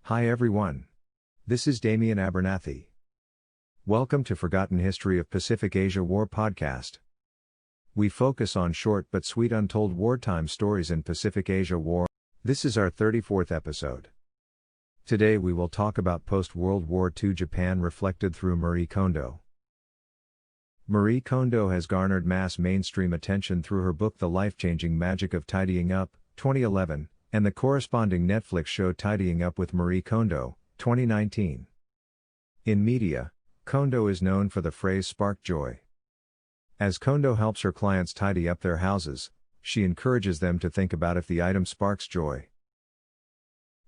Hi everyone. This is Damian Abernathy. Welcome to Forgotten History of Pacific Asia War podcast. We focus on short but sweet untold wartime stories in Pacific Asia War. This is our 34th episode. Today we will talk about post-World War II Japan reflected through Marie Kondo. Marie Kondo has garnered mass mainstream attention through her book The Life-Changing Magic of Tidying Up, 2011, and the corresponding Netflix show Tidying Up with Marie Kondo, 2019. In media, Kondo is known for the phrase spark joy. As Kondo helps her clients tidy up their houses, she encourages them to think about if the item sparks joy.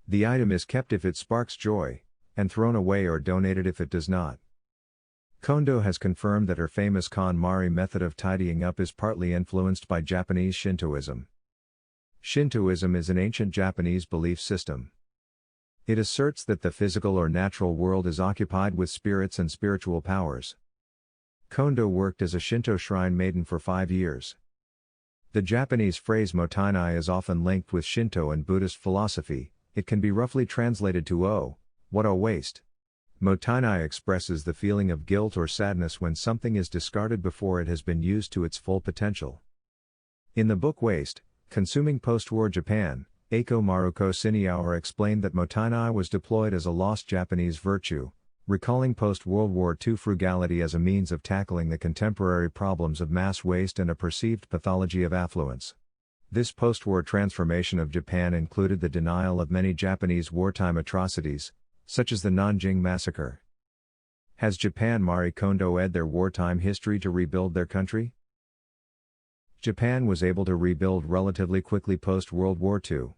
The item is kept if it sparks joy, and thrown away or donated if it does not. Kondo has confirmed that her famous KonMari method of tidying up is partly influenced by Japanese Shintoism. Shintoism is an ancient Japanese belief system. It asserts that the physical or natural world is occupied with spirits and spiritual powers. Kondo worked as a Shinto shrine maiden for 5 years. The Japanese phrase mottainai is often linked with Shinto and Buddhist philosophy. It can be roughly translated to "oh, what a waste." Mottainai expresses the feeling of guilt or sadness when something is discarded before it has been used to its full potential. In the book Waste, Consuming Post-War Japan, Eiko Maruko Shiniaura explained that mottainai was deployed as a lost Japanese virtue, recalling post-World War II frugality as a means of tackling the contemporary problems of mass waste and a perceived pathology of affluence. This post-war transformation of Japan included the denial of many Japanese wartime atrocities, such as the Nanjing Massacre. Has Japan Marie Kondo ed their wartime history to rebuild their country? Japan was able to rebuild relatively quickly post-World War II.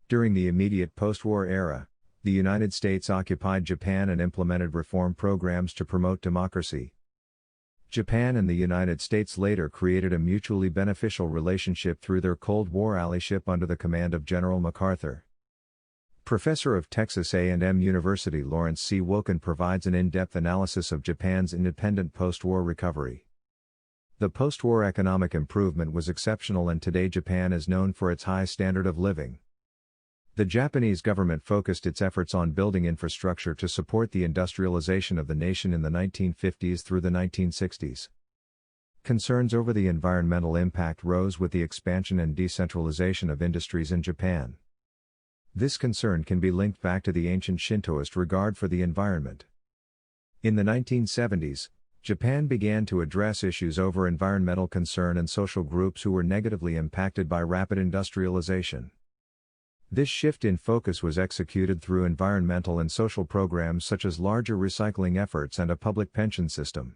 During the immediate post-war era, the United States occupied Japan and implemented reform programs to promote democracy. Japan and the United States later created a mutually beneficial relationship through their Cold War allyship under the command of General MacArthur. Professor of Texas A&M University Lawrence C. Woken provides an in-depth analysis of Japan's independent post-war recovery. The post-war economic improvement was exceptional, and today Japan is known for its high standard of living. The Japanese government focused its efforts on building infrastructure to support the industrialization of the nation in the 1950s through the 1960s. Concerns over the environmental impact rose with the expansion and decentralization of industries in Japan. This concern can be linked back to the ancient Shintoist regard for the environment. In the 1970s, Japan began to address issues over environmental concern and social groups who were negatively impacted by rapid industrialization. This shift in focus was executed through environmental and social programs such as larger recycling efforts and a public pension system.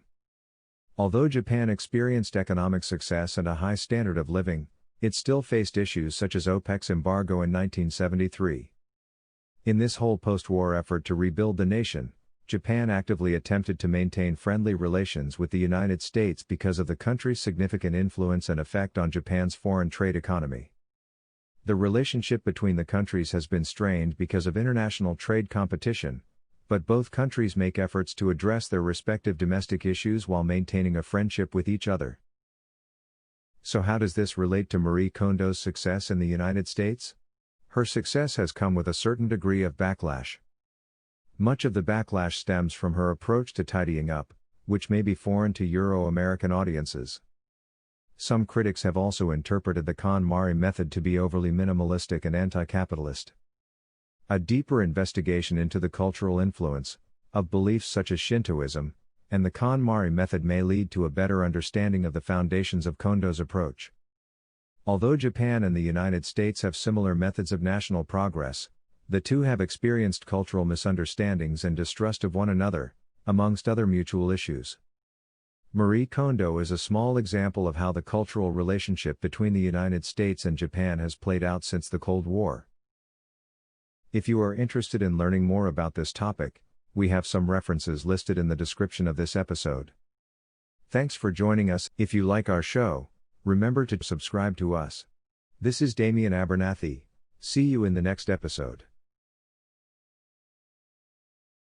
Although Japan experienced economic success and a high standard of living, it still faced issues such as OPEC's embargo in 1973. In this whole post-war effort to rebuild the nation, Japan actively attempted to maintain friendly relations with the United States because of the country's significant influence and effect on Japan's foreign trade economy. The relationship between the countries has been strained because of international trade competition, but both countries make efforts to address their respective domestic issues while maintaining a friendship with each other. So how does this relate to Marie Kondo's success in the United States? Her success has come with a certain degree of backlash. Much of the backlash stems from her approach to tidying up, which may be foreign to Euro-American audiences. Some critics have also interpreted the KonMari method to be overly minimalistic and anti-capitalist. A deeper investigation into the cultural influence of beliefs such as Shintoism and the KonMari method may lead to a better understanding of the foundations of Kondo's approach. Although Japan and the United States have similar methods of national progress, the two have experienced cultural misunderstandings and distrust of one another, amongst other mutual issues. Marie Kondo is a small example of how the cultural relationship between the United States and Japan has played out since the Cold War. If you are interested in learning more about this topic, we have some references listed in the description of this episode. Thanks for joining us. If you like our show, remember to subscribe to us. This is Damian Abernathy. See you in the next episode.